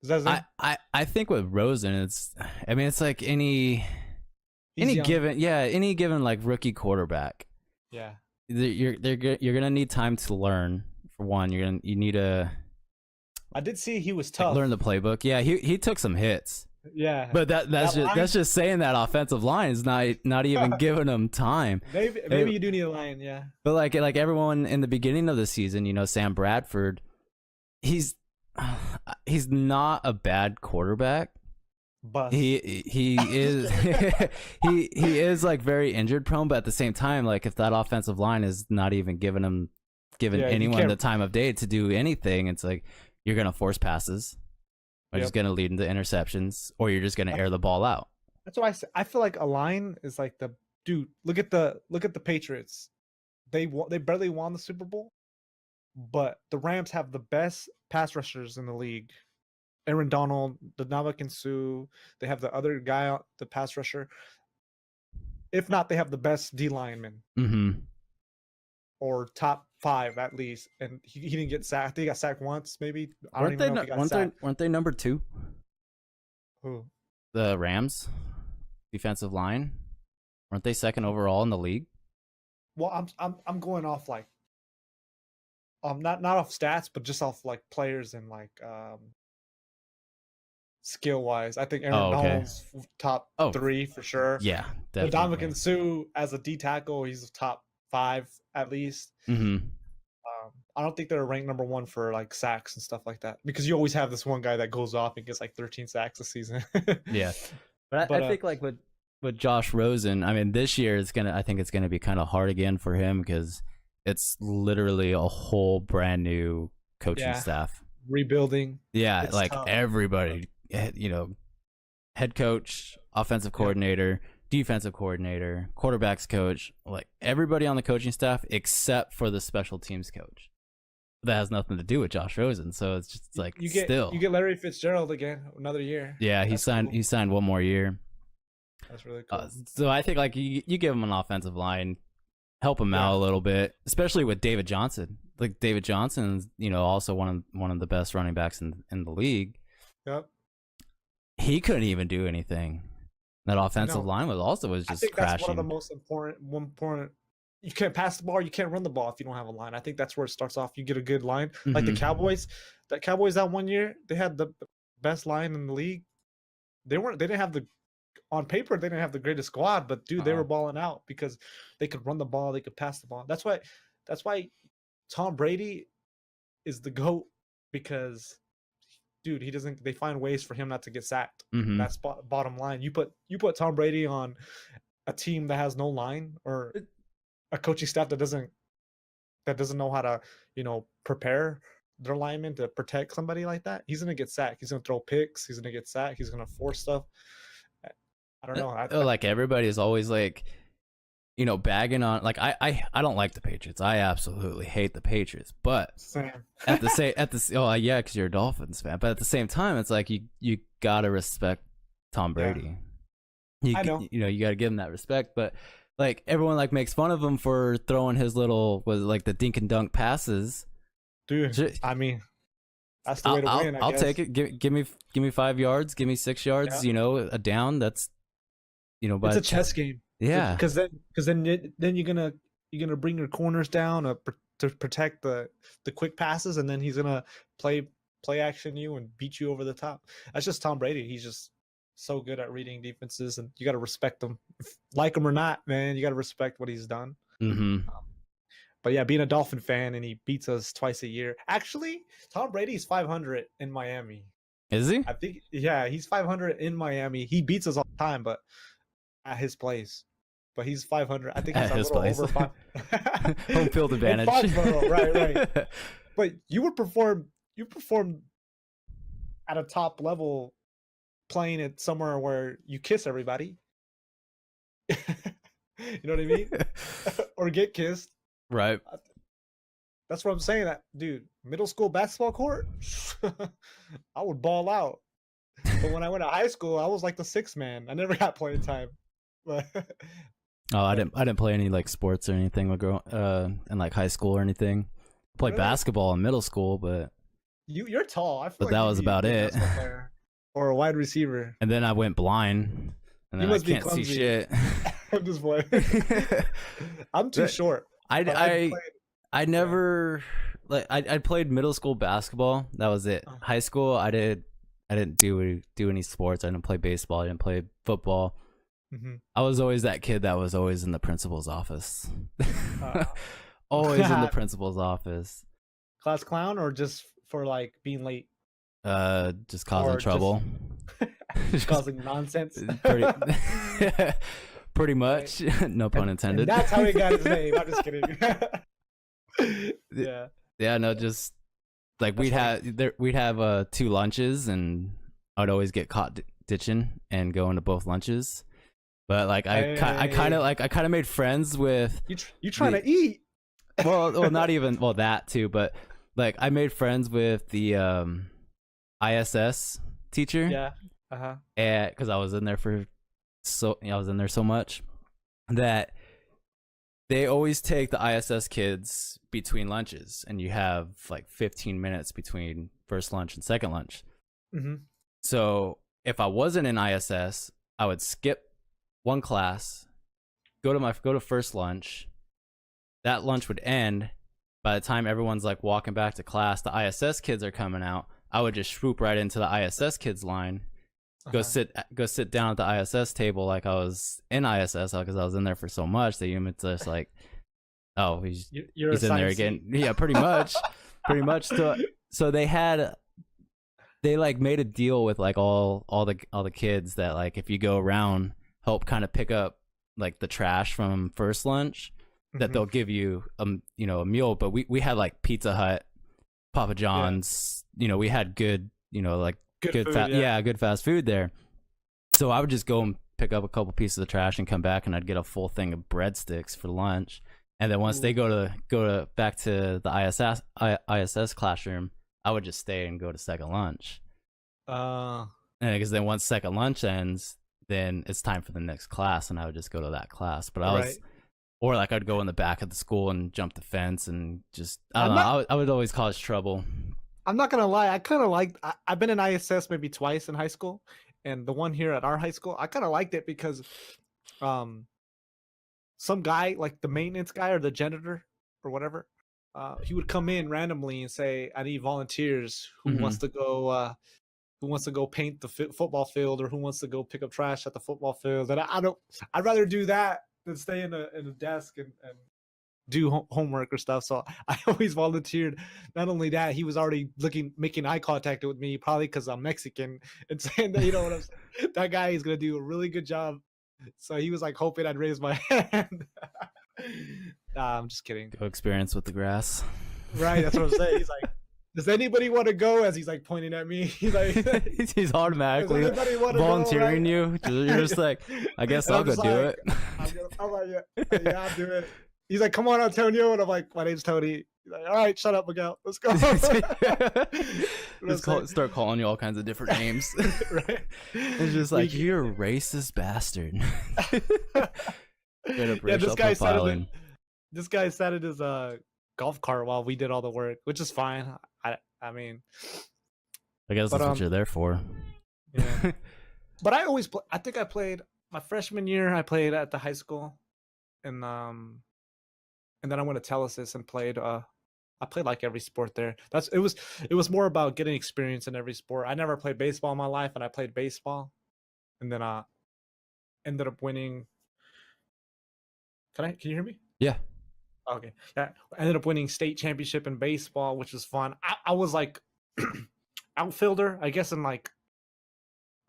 Is that his name? I think with Rosen, it's like any He's young. given like rookie quarterback. Yeah. You're gonna need time to learn. For one, you need to I did see he was like, tough. learn the playbook. Yeah, he took some hits, Yeah. but that's just saying that offensive line is not even giving him time. Maybe you do need a line, yeah. But like everyone in the beginning of the season, Sam Bradford, he's not a bad quarterback. Bust. He is he is like very injured prone, but at the same time, like if that offensive line is not even giving Yeah, you anyone can't- the time of day to do anything, it's like you're gonna force passes, or Yep. just gonna lead into interceptions, or you're just gonna air the ball out. That's why I feel like a line is like the dude. Look at the Patriots. They barely won the Super Bowl, but the Rams have the best pass rushers in the league. Aaron Donald, the Ndamukong Suh. They have the other guy, the pass rusher. If not, they have the best D lineman Mm-hmm. or top 5 at least. And he didn't get sacked. I think he got sacked once, maybe. I don't even know if he got sacked. Weren't they number 2? Who? The Rams defensive line, weren't they second overall in the league? Well, I'm going off like not off stats, but just off like players and like skill wise. I think Aaron Okay. Donald's top 3 for sure. Yeah, But definitely. Ndamukong Suh as a D tackle, he's top 5 at least. Mm-hmm. I don't think they're ranked number 1 for like sacks and stuff like that because you always have this one guy that goes off and gets like 13 sacks a season. Yeah, but I think like with Josh Rosen, I mean, this year I think it's gonna be kind of hard again for him because it's literally a whole brand new coaching Yeah. staff. Rebuilding. Yeah, It's like tough. everybody, head coach, offensive coordinator, defensive coordinator, quarterbacks coach, like everybody on the coaching staff except for the special teams coach. That has nothing to do with Josh Rosen, so it's just like you get Larry Fitzgerald again another year. yeah, That's he cool. signed one more year. That's really cool. So I think like you give him an offensive line, help him out a little bit, especially with David Johnson. Like David Johnson's, also one of the best running backs in the league. Yep. He couldn't even do anything. That offensive know. line was I just think crashing. that's one of the most important. You can't pass the ball. You can't run the ball if you don't have a line. I think that's where it starts off. You get a good line, like the Mhm. Cowboys. The Cowboys that one year they had the best line in the league. They didn't have on paper they didn't have the greatest squad, but dude, they were balling out because they could run the ball, they could pass the ball. That's why Tom Brady is the GOAT because dude, they find ways for him not to get sacked. Mhm. That's bottom line. You put Tom Brady on a team that has no line or a coaching staff that doesn't know how to, prepare their linemen to protect somebody like that. He's gonna get sacked. He's gonna throw picks. He's gonna get sacked. He's gonna force stuff. I don't know. Like everybody is always like, bagging on. Like I don't like the Patriots. I absolutely hate the Patriots. But Sam. because you're a Dolphins fan. But at the same time, it's like you gotta respect Tom Brady. I know. You gotta give him that respect. But like everyone like makes fun of him for throwing his little the dink and dunk passes. Dude, I mean, that's the way to win. I'll take it. Give me 5 yards. Give me 6 yards. Yeah. A down. That's it's a chess game. Yeah, because then you're gonna bring your corners down to protect the quick passes, and then he's gonna play action you and beat you over the top. That's just Tom Brady. He's just so good at reading defenses, and you got to respect him, like him or not, man. You got to respect what he's done. Mm-hmm. But yeah, being a Dolphin fan and he beats us twice a year. Actually, Tom Brady's 500 in Miami. Is he? I think, yeah, he's 500 in Miami. He beats us all the time, but at his place. But he's 500. I think he's At a his little place. over 5. Home field In advantage. Foxborough, right. But you perform at a top level playing it somewhere where you kiss everybody. You know what I mean? Or get kissed. Right. That's what I'm saying. That dude, middle school basketball court, I would ball out. But when I went to high school, I was like the sixth man. I never got playing time. But Oh, I didn't play any like sports or anything in like high school or anything. Played Really? basketball in middle school, but you're tall. I feel But like that you'd was be a about good it. basketball player. Or a wide receiver. and then I went blind, and You then I must be can't see clumsy. shit. I'm just playing. I'm too But short. I But I never like I played middle school basketball. That was it. Uh-huh. High school, I didn't do any sports. I didn't play baseball. I didn't play football. Mhm. I was always that kid that was always in the principal's office. Uh, Always in the principal's office. class clown or just for like being late? Just causing Or just- trouble. Just causing nonsense. Pretty much. No pun And intended. that's how he got his name. I'm just kidding. Yeah. Yeah, no, just like That's we'd have 2 lunches, and I'd always get caught ditching and going to both lunches. But like I kind of made friends with You trying to eat? well not even that too, but like I made friends with the ISS teacher. Yeah. Uh-huh. And because I was in there so much that they always take the ISS kids between lunches, and you have like 15 minutes between first lunch and second lunch. Mm-hmm. So if I wasn't in ISS, I would skip one class, go to first lunch. That lunch would end. By the time everyone's like walking back to class, the ISS kids are coming out. I would just swoop right into the ISS kids line, go sit down at the ISS table like I was in ISS because I was in there for so much that you're just like, oh, he's You're in there again. Yeah, pretty much. So they like made a deal with like all the kids that like if you go around, help kind of pick up like the trash from first lunch, that they'll give you a meal. But we had like Pizza Hut, Papa John's, we had good, like good food, good fast food there. So I would just go and pick up a couple pieces of trash and come back, and I'd get a full thing of breadsticks for lunch. And then once they go to back to the ISS classroom, I would just stay and go to second lunch. And because then once second lunch ends, then it's time for the next class, and I would just go to that class. But or like I'd go in the back of the school and jump the fence and just I would always cause trouble. I'm not gonna lie. I kind of liked. I've been in ISS maybe twice in high school, and the one here at our high school, I kind of liked it because, some guy like the maintenance guy or the janitor or whatever, he would come in randomly and say, "I need volunteers. Who wants to go? Who wants to go paint the football field, or who wants to go pick up trash at the football field?" And I'd rather do that than stay in a desk and do homework or stuff. So I always volunteered. Not only that, he was already making eye contact with me, probably because I'm Mexican, and saying that, what I'm saying, that guy is gonna do a really good job. So he was like hoping I'd raise my hand. Nah, I'm just kidding. Go experience with the grass. Right, that's what I'm saying. He's like, does anybody want to go? As he's like pointing at me, he's like, he's automatically does anybody wanna volunteering go, right? you. You're just like, I guess And I'll I'm go just do like, it. I'm like, yeah, I'll do it. He's like, come on, Antonio. And I'm like, my name's Tony. He's like, all right, shut up, Miguel. Let's go. Start calling you all kinds of different names. Right? It's just like, you're a racist bastard. Yeah, this guy sat in his golf cart while we did all the work, which is fine. I mean, I guess that's what you're there for. Yeah. But I always I think I played my freshman year. I played at the high school, and then I went to Telesis and played. I played like every sport there. It was more about getting experience in every sport. I never played baseball in my life, and I played baseball, and then ended up winning. Can you hear me? Yeah. Okay. Yeah. I ended up winning state championship in baseball, which was fun. I was like outfielder, I guess, in like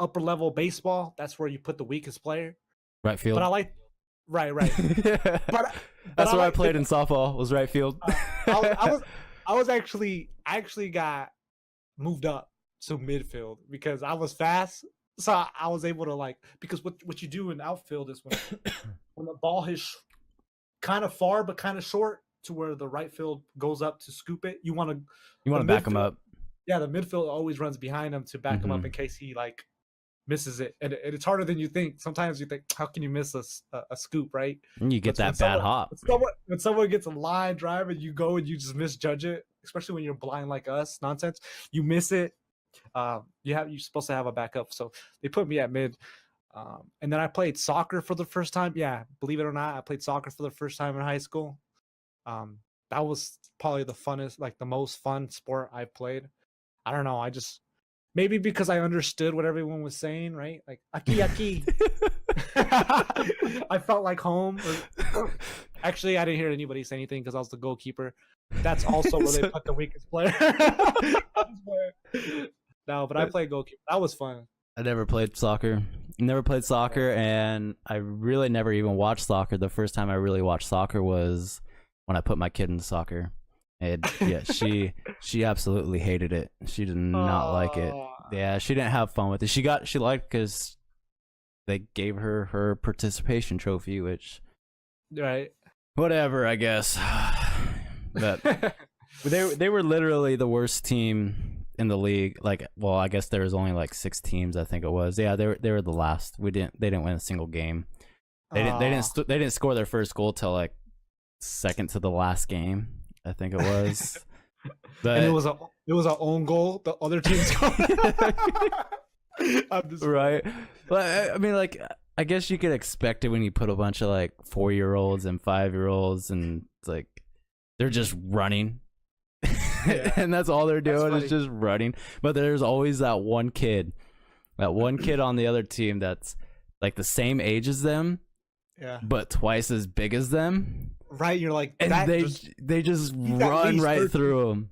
upper level baseball. That's where you put the weakest player. Right field. But I like right. But That's where I played in softball. Was right field. I actually got moved up to midfield because I was fast. So I was able to like, because what you do in outfield is when the ball is kind of far but kind of short to where the right field goes up to scoop it, you want to back him up. Yeah, the midfield always runs behind him to back him up Mhm. in case he like misses it, and it's harder than you think. Sometimes you think, how can you miss a scoop, right? And you get But that bad hop. When someone gets a line drive and you go and you just misjudge it, especially when you're blind like us, nonsense, you miss it. You're supposed to have a backup, so they put me at mid. And then I played soccer for the first time. Yeah, believe it or not, I played soccer for the first time in high school. That was probably the funnest, like the most fun sport I've played. I don't know. I just maybe because I understood what everyone was saying, right? Like aki aki. I felt like home. Actually, I didn't hear anybody say anything because I was the goalkeeper. That's also where they put the weakest player. No, but I played goalkeeper. That was fun. I never played soccer. And I really never even watched soccer. The first time I really watched soccer was when I put my kid into soccer. And yeah, she absolutely hated it. She did not like it. Yeah, she didn't have fun with it. She liked because they gave her participation trophy, which Right. whatever, I guess. But they were literally the worst team in the league. Like, well, I guess there was only like 6 teams, I think it was. Yeah, they were the last. They didn't win a single game. They didn't score their first goal till like second to the last game, I think it was. But And it was an own goal. The other team scored. I'm just right. But I mean, like, I guess you could expect it when you put a bunch of like 4-year-olds and 5-year-olds, and it's like they're just running. Yeah. And that's all they're doing funny. is just running. But there's always that one kid on the other team that's like the same age as them, Yeah. but twice as big as them, Right. You're like, and that they just at run least right 13. through them.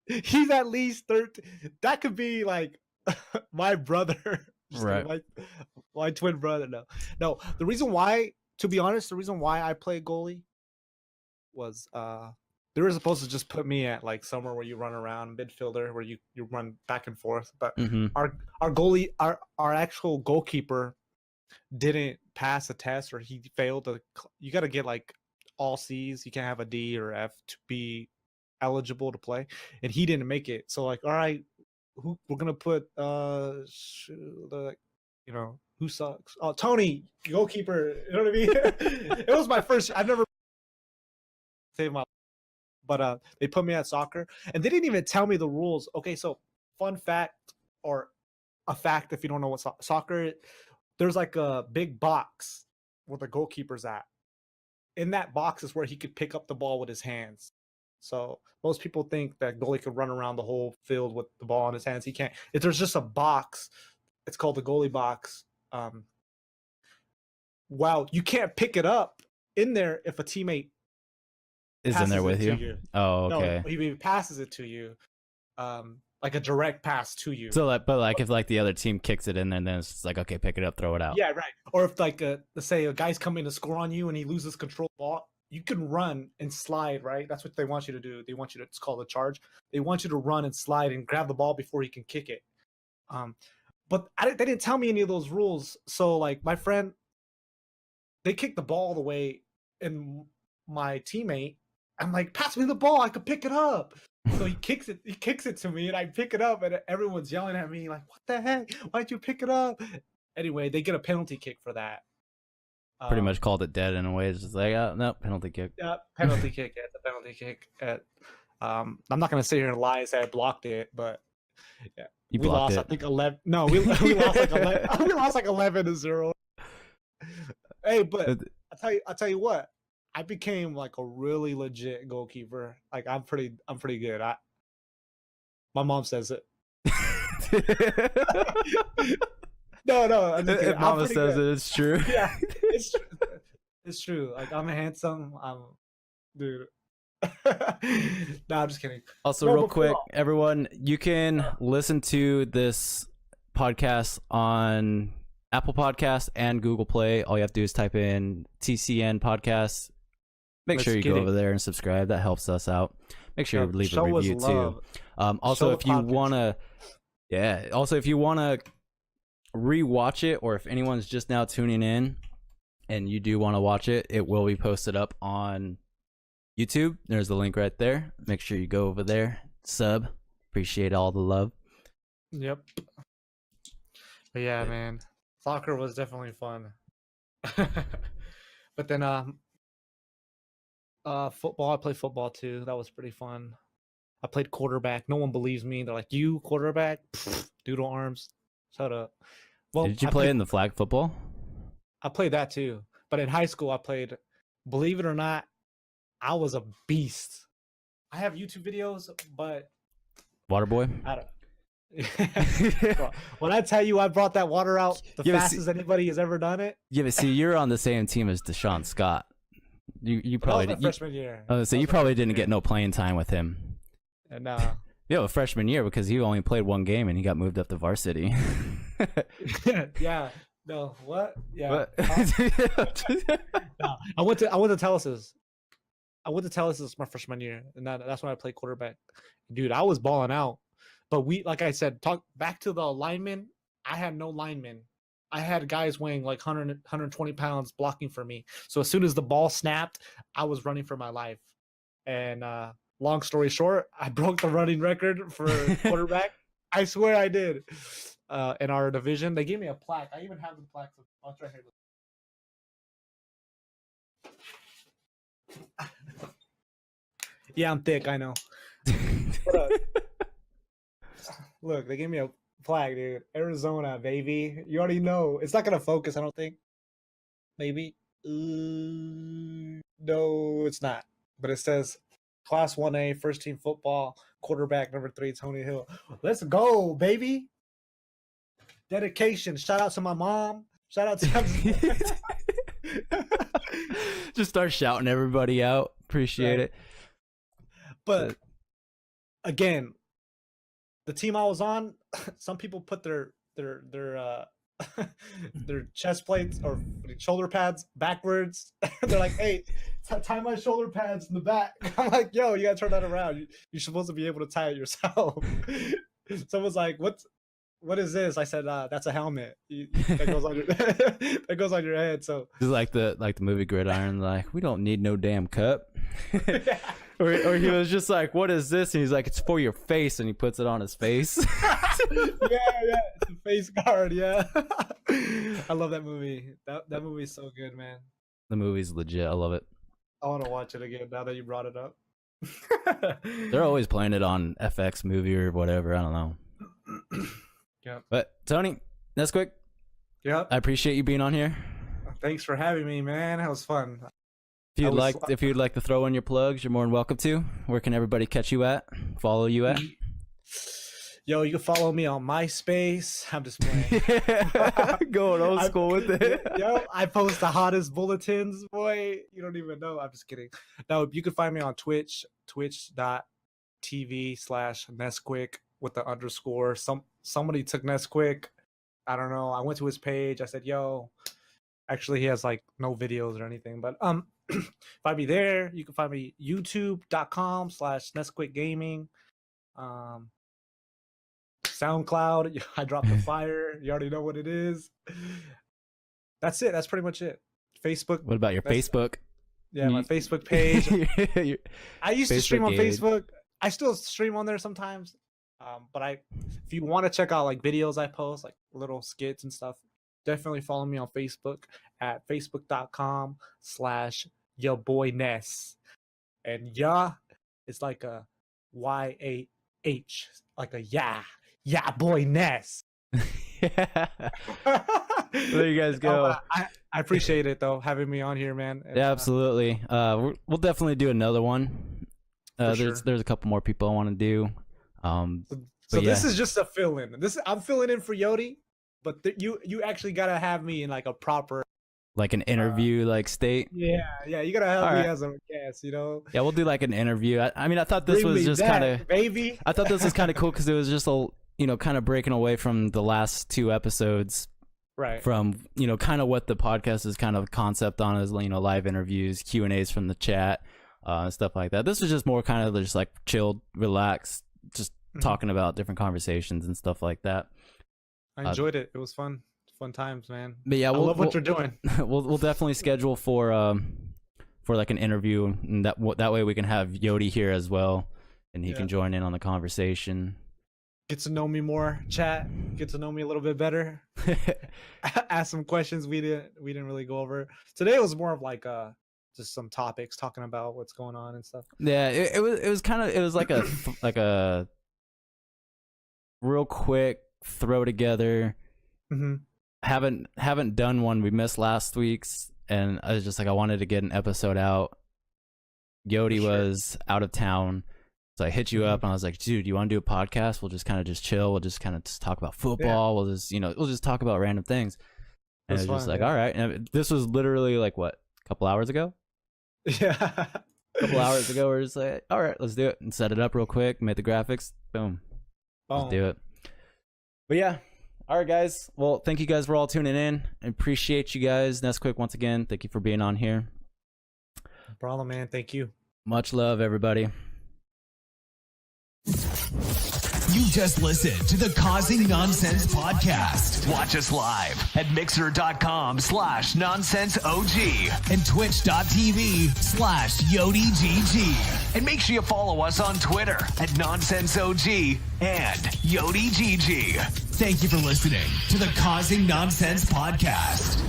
He's at least 13. That could be like my brother. Just Right. kidding, my twin brother. No. The reason why, to be honest, the reason why I play goalie was they were supposed to just put me at like somewhere where you run around, midfielder, where you run back and forth. But Mhm. our goalie, our actual goalkeeper didn't pass a test, or he failed to. You got to get like all C's. You can't have a D or F to be eligible to play, and he didn't make it. So like, all right, we're gonna put who sucks? Oh, Tony, goalkeeper. You know what I mean? It was my first. I've never saved my. But they put me at soccer, and they didn't even tell me the rules. Okay, so fun fact, or a fact if you don't know what soccer is, there's like a big box where the goalkeeper's at. In that box is where he could pick up the ball with his hands. So most people think that goalie could run around the whole field with the ball in his hands. He can't. If there's just a box, it's called the goalie box. Wow, you can't pick it up in there if a teammate Is in there passes with it to you? Oh, okay. No, he passes it to you, like a direct pass to you. So like, but like if like the other team kicks it in, then it's like, okay, pick it up, throw it out. Yeah, right. Or if like let's say a guy's coming to score on you and he loses control of the ball, you can run and slide, right? That's what they want you to do. They want you to, it's called a charge. They want you to run and slide and grab the ball before he can kick it. But they didn't tell me any of those rules. So like my friend, they kicked the ball all the way, and my teammate, I'm like, pass me the ball, I could pick it up. So he kicks it to me, and I pick it up, and everyone's yelling at me like, what the heck? Why'd you pick it up? Anyway, they get a penalty kick for that. Pretty much called it dead in a way. It's just like, no, penalty kick. Yeah, penalty kick. Yeah, the penalty kick. I'm not gonna sit here and lie and say I blocked it, but yeah, You we blocked lost. it. I think 11. No, we lost like 11. We lost like 11-0. Hey, but I'll tell you what. I became like a really legit goalkeeper. Like I'm pretty good. My mom says it. No. If Mama says it, it's true. Yeah, it's true. It's true. Like I'm handsome. Dude. No, I'm just kidding. Also, No, real but for quick, real. everyone, you can listen to this podcast on Apple Podcasts and Google Play. All you have to do is type in TCN Podcast. Make Let's sure you get go it. over there and subscribe. That helps us out. Make sure you leave a Show us review too. love. Also, Show if the you podcast. wanna, yeah. Also, if you wanna rewatch it, or if anyone's just now tuning in and you do want to watch it, it will be posted up on YouTube. There's the link right there. Make sure you go over there, sub. Appreciate all the love. Yep. But yeah, man, soccer was definitely fun. But then, football. I played football too. That was pretty fun. I played quarterback. No one believes me. They're like, "You quarterback? Pfft, doodle arms. Shut up." Well, Did you play in the flag football? I played that too. But in high school, I played. Believe it or not, I was a beast. I have YouTube videos, but Waterboy? I don't. Bro, when I tell you I brought that water out the Yeah, but fastest anybody has ever done it, Yeah, but see, you're on the same team as Deshaun Scott. You that was probably my did. freshman year. So That you was my probably freshman didn't year. get no playing time with him. And Yeah, freshman year because he only played one game and he got moved up to varsity. yeah, no, what? Yeah, But- no, I went to Telus. I went to Telus my freshman year, and that's when I played quarterback. Dude, I was balling out. But like I said, talk back to the linemen. I had no linemen. I had guys weighing like 100, 120 pounds blocking for me. So as soon as the ball snapped, I was running for my life. And long story short, I broke the running record for quarterback. I swear I did. In our division, they gave me a plaque. I even have the plaque. Oh, it's right here. Yeah, I'm thick. I know. Look, they gave me a flag, dude. Arizona, baby. You already know. It's not gonna focus, I don't think. Maybe. No, it's not. But it says Class 1A, first team football, quarterback number 3, Tony Hill. Let's go, baby. Dedication. Shout out to my mom. Shout out to Just start shouting everybody out. Appreciate Right. it. But again, the team I was on, some people put their their chest plates or shoulder pads backwards. They're like, "Hey, tie my shoulder pads in the back." I'm like, "Yo, you gotta turn that around. You're supposed to be able to tie it yourself." Someone's like, "What is this?" I said, "That's a helmet that goes on your that goes on your head." So Just like the movie Gridiron, like, we don't need no damn cup. yeah. Or he was just like, what is this? And he's like, it's for your face, and he puts it on his face. yeah, it's a face guard. Yeah, I love that movie. That movie is so good, man. The movie's legit. I love it. I want to watch it again now that you brought it up. They're always playing it on FX movie or whatever. I don't know. Yep. But Tony, that's quick. Yep. I appreciate you being on here. Thanks for having me, man. That was fun. If I you'd was- if you'd like to throw in your plugs, you're more than welcome to. Where can everybody catch you at? Follow you at? Yo, you can follow me on MySpace. I'm just playing. Going old school with it. Yo, I post the hottest bulletins, boy. You don't even know. I'm just kidding. No, you can find me on Twitch, twitch.tv/NesQuik with the underscore. Somebody took NesQuik. I don't know. I went to his page. I said, yo, actually he has like no videos or anything, but find me there. You can find me youtube.com/NesQuik Gaming. SoundCloud, I dropped the fire. You already know what it is. That's it. That's pretty much it. Facebook. What about your That's- Facebook? Yeah, my You- Facebook page. Your- I used to stream on Facebook age. Facebook. I still stream on there sometimes. But if you want to check out like videos I post, like little skits and stuff, definitely follow me on Facebook at facebook.com/yourboyness. And yeah, it's like a YAH, like a yeah boy Ness. There you guys go. I appreciate it though, having me on here, man. And, Yeah, absolutely. We'll definitely do another one. For There's sure. there's a couple more people I want to do. So But this yeah. is just a fill-in. I'm filling in for Yodi, but you actually gotta have me in like a proper like an interview like state. Yeah, you gotta have All me right. as a guest, you know. Yeah, we'll do like an interview. I mean, I thought this Bring was me just back, kind of baby. I thought this was kind of cool because it was just a kind of breaking away from the last 2 episodes. Right. From kind of what the podcast is kind of concept on is live interviews, Q&As from the chat, stuff like that. This was just more kind of just like chilled, relaxed, just talking about different conversations and stuff like that. I enjoyed it. It was fun times, man. But yeah, I love what you're doing. We'll definitely schedule for like an interview, and that way we can have Yodi here as well, and he can join in on the conversation. Get to know me more, chat. Get to know me a little bit better. Ask some questions we didn't really go over. Today was more of like just some topics, talking about what's going on and stuff. Yeah, it was like a real quick throw together. Mm-hmm. Haven't done one. We missed last week's, and I was just like, I wanted to get an episode out. Yodi was out of town. So I hit you up and I was like, dude, you want to do a podcast? We'll just kind of just chill. We'll just kind of just talk about football. We'll just, we'll just talk about random things. And it's just like, all right. And this was literally like, what, a couple hours ago? Yeah. A couple hours ago, we're just like, all right, let's do it. And set it up real quick, made the graphics. Boom. Let's do it. But yeah. All right, guys. Well, thank you guys for all tuning in. I appreciate you guys. NesQuik, once again, thank you for being on here. No problem, man. Thank you. Much love, everybody. You just listened to the Causing Nonsense podcast. Watch us live at mixer.com/nonsenseog and twitch.tv/YodiGG. And make sure you follow us on Twitter at NonsenseOG and YodiGG. Thank you for listening to the Causing Nonsense podcast.